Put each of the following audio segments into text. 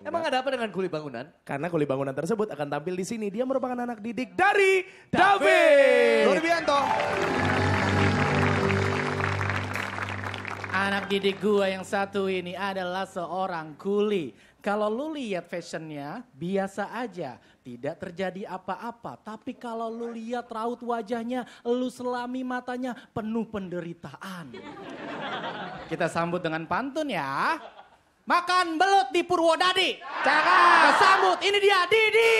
Emang ada apa dengan Kuli Bangunan? Karena Kuli Bangunan tersebut akan tampil di sini. Dia merupakan anak didik dari David. Nurbianto. Anak didik gua yang satu ini adalah seorang kuli. Kalau lu lihat fashionnya biasa aja, tidak terjadi apa-apa. Tapi kalau lu lihat raut wajahnya, lu selami matanya penuh penderitaan. Kita sambut dengan pantun ya. Makan belut di Purwodadi. Cakap. Sambut, ini dia Didi.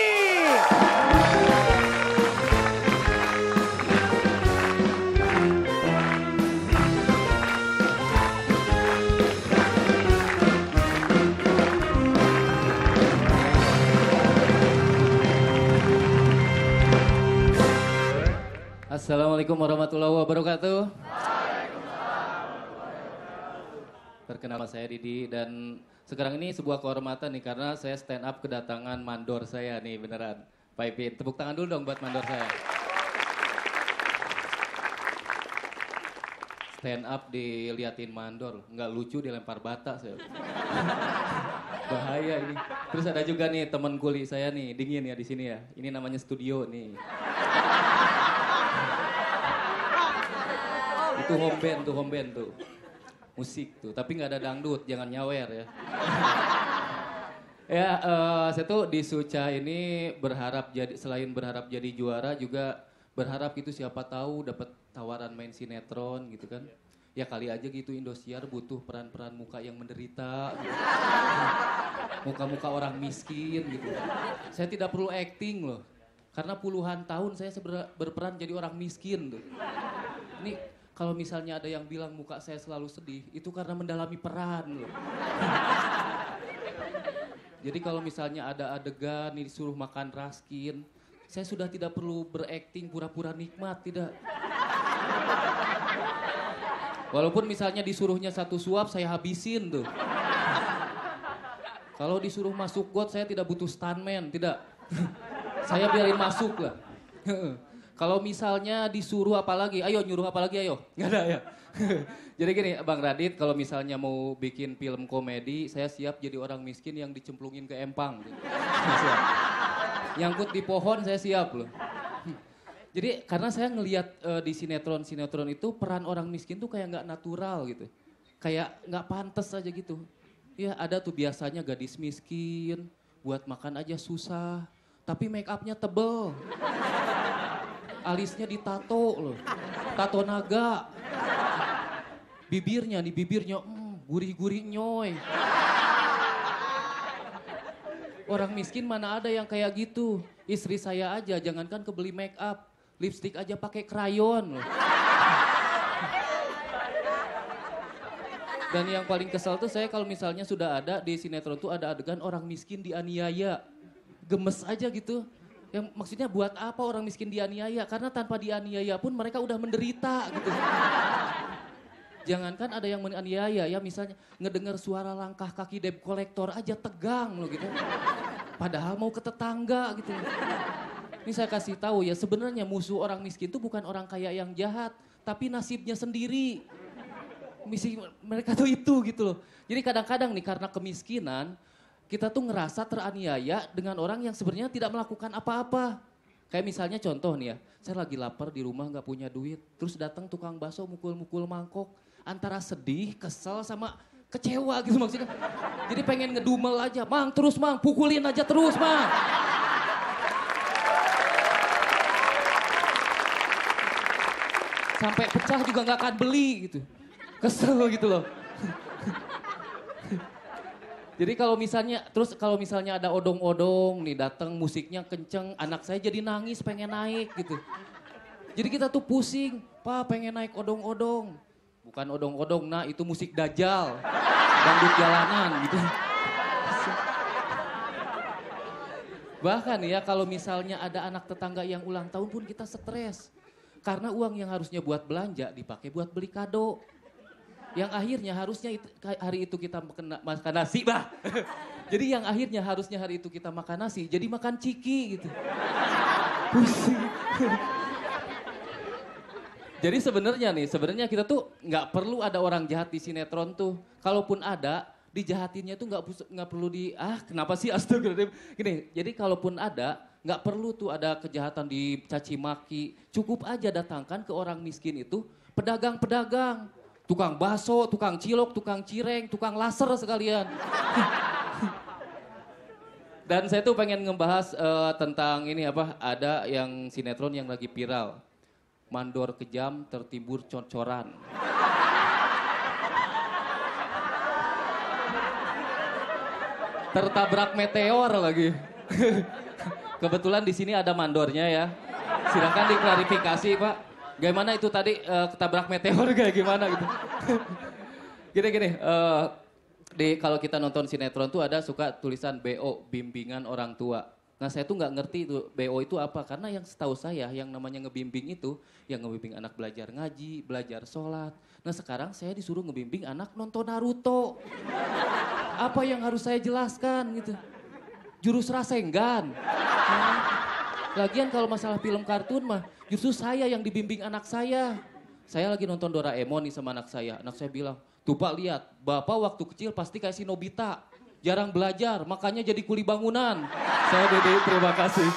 Assalamualaikum warahmatullahi wabarakatuh. Perkenalkan saya Didi dan sekarang ini sebuah kehormatan nih karena saya stand up kedatangan mandor saya nih beneran. Pak Ipin, tepuk tangan dulu dong buat mandor saya. Stand up diliatin mandor, nggak lucu dilempar bata saya. Bahaya ini. Terus ada juga nih teman kuli saya nih, dingin ya di sini ya. Ini namanya studio nih. Itu home band tuh. Musik tuh, tapi nggak ada dangdut, jangan nyawer ya. Ya, saya tuh di Suca ini berharap jadi, selain berharap jadi juara juga berharap gitu siapa tahu dapat tawaran main sinetron gitu kan. Ya kali aja gitu Indosiar butuh peran-peran muka yang menderita gitu. Muka-muka orang miskin gitu. Saya tidak perlu acting loh. Karena puluhan tahun saya berperan jadi orang miskin tuh. Ini kalau misalnya ada yang bilang muka saya selalu sedih, itu karena mendalami peran loh. Jadi kalau misalnya ada adegan nih disuruh makan raskin, saya sudah tidak perlu berakting pura-pura nikmat, tidak. Walaupun misalnya disuruhnya satu suap, saya habisin tuh. Kalau disuruh masuk got, saya tidak butuh stuntman, tidak. Saya biarin masuk lah. Kalau misalnya disuruh apa lagi, ayo nyuruh apa lagi ayo, nggak ada ya. Jadi gini Bang Radit, kalau misalnya mau bikin film komedi, saya siap jadi orang miskin yang dicemplungin ke empang. Siap. Nyangkut di pohon saya siap loh. Jadi karena saya ngelihat di sinetron itu peran orang miskin tuh kayak nggak natural gitu. Kayak nggak pantas aja gitu. Ya ada tuh biasanya gadis miskin, buat makan aja susah, tapi make upnya tebel. Alisnya ditato loh, tato naga. Bibirnya gurih-gurih nyoy. Orang miskin mana ada yang kayak gitu. Istri saya aja jangankan kebeli make up, lipstick aja pakai krayon loh. Dan yang paling kesel tuh saya kalau misalnya sudah ada di sinetron tuh ada adegan orang miskin dianiaya. Gemes aja gitu. Yang maksudnya buat apa orang miskin dianiaya? Karena tanpa dianiaya pun mereka udah menderita gitu. Jangankan ada yang menganiaya ya misalnya ngedengar suara langkah kaki debt collector aja tegang loh gitu. Padahal mau ke tetangga gitu. Ini saya kasih tahu ya sebenarnya musuh orang miskin itu bukan orang kaya yang jahat. Tapi nasibnya sendiri. Misi mereka tuh itu gitu loh. Jadi kadang-kadang nih karena kemiskinan kita tuh ngerasa teraniaya dengan orang yang sebenarnya tidak melakukan apa-apa. Kayak misalnya contoh nih ya, saya lagi lapar di rumah nggak punya duit. Terus datang tukang bakso mukul-mukul mangkok. Antara sedih, kesel sama kecewa gitu maksudnya. Jadi pengen ngedumel aja, Mang terus Mang, pukulin aja terus Mang. Sampai pecah juga nggak akan beli gitu. Kesel gitu loh. Jadi kalau misalnya ada odong-odong nih datang musiknya kenceng, anak saya jadi nangis pengen naik gitu. Jadi kita tuh pusing, Pak pengen naik odong-odong. Bukan odong-odong, nah itu musik dajal, dangdut jalanan gitu. Bahkan ya kalau misalnya ada anak tetangga yang ulang tahun pun kita stres. Karena uang yang harusnya buat belanja dipakai buat beli kado. Yang akhirnya harusnya hari itu kita makan nasi, bah. Jadi yang akhirnya harusnya hari itu kita makan nasi, jadi makan ciki gitu. Pusing. Jadi sebenarnya kita tuh nggak perlu ada orang jahat di sinetron tuh. Kalaupun ada, dijahatinnya tuh nggak perlu kenapa sih astagfirullahaladzim. Gini, jadi kalaupun ada, nggak perlu tuh ada kejahatan dicaci maki. Cukup aja datangkan ke orang miskin itu pedagang-pedagang. Tukang bakso, tukang cilok, tukang cireng, tukang laser sekalian. Dan saya tuh pengen ngebahas tentang ini ada yang sinetron yang lagi viral. Mandor kejam tertimbur cor-coran. Tertabrak meteor lagi. Kebetulan di sini ada mandornya ya. Silakan diklarifikasi, Pak. Gimana itu tadi ketabrak meteor kayak gimana gitu. Gini, kalau kita nonton sinetron tuh ada suka tulisan BO, bimbingan orang tua. Nah saya tuh nggak ngerti itu BO itu apa, karena yang setahu saya yang namanya ngebimbing itu, yang ngebimbing anak belajar ngaji, belajar sholat. Nah sekarang saya disuruh ngebimbing anak nonton Naruto. Apa yang harus saya jelaskan gitu? Jurus Rasengan. Lagian kalau masalah film kartun mah, justru saya yang dibimbing anak saya. Saya lagi nonton Doraemon nih sama anak saya. Anak saya bilang, tuh Pak lihat, Bapak waktu kecil pasti kayak si Nobita. Jarang belajar, makanya jadi kuli bangunan. Saya Dede, terima kasih.